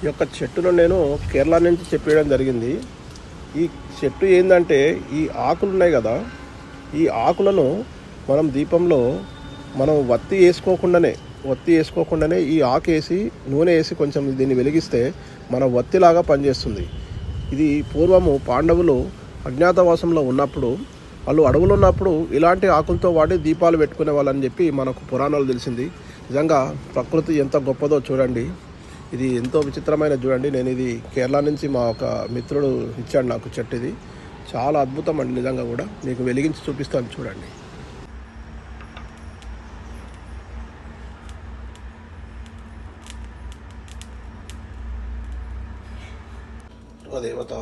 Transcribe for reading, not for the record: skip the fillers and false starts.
ఈ యొక్క చెట్టును నేను కేరళ నుంచి చెప్పేయడం జరిగింది. ఈ చెట్టు ఏంటంటే ఈ ఆకులు ఉన్నాయి కదా, ఈ ఆకులను మనం దీపంలో మనం వత్తి వేసుకోకుండానే ఈ ఆకు వేసి నూనె వేసి కొంచెం దీన్ని వెలిగిస్తే మన వత్తిలాగా పనిచేస్తుంది. ఇది పూర్వము పాండవులు అజ్ఞాతవాసంలో ఉన్నప్పుడు, వాళ్ళు అడవులు ఉన్నప్పుడు ఇలాంటి ఆకులతో వాడి దీపాలు పెట్టుకునే వాళ్ళని చెప్పి మనకు పురాణాలు తెలిసింది. నిజంగా ప్రకృతి ఎంత గొప్పదో చూడండి. ఇది ఎంతో విచిత్రమైన చూడండి. నేను ఇది కేరళ నుంచి మా ఒక మిత్రుడు ఇచ్చాడు నాకు చెట్టు. ఇది చాలా అద్భుతం అండి నిజంగా కూడా. మీకు వెలిగించి చూపిస్తాను చూడండి. దేవత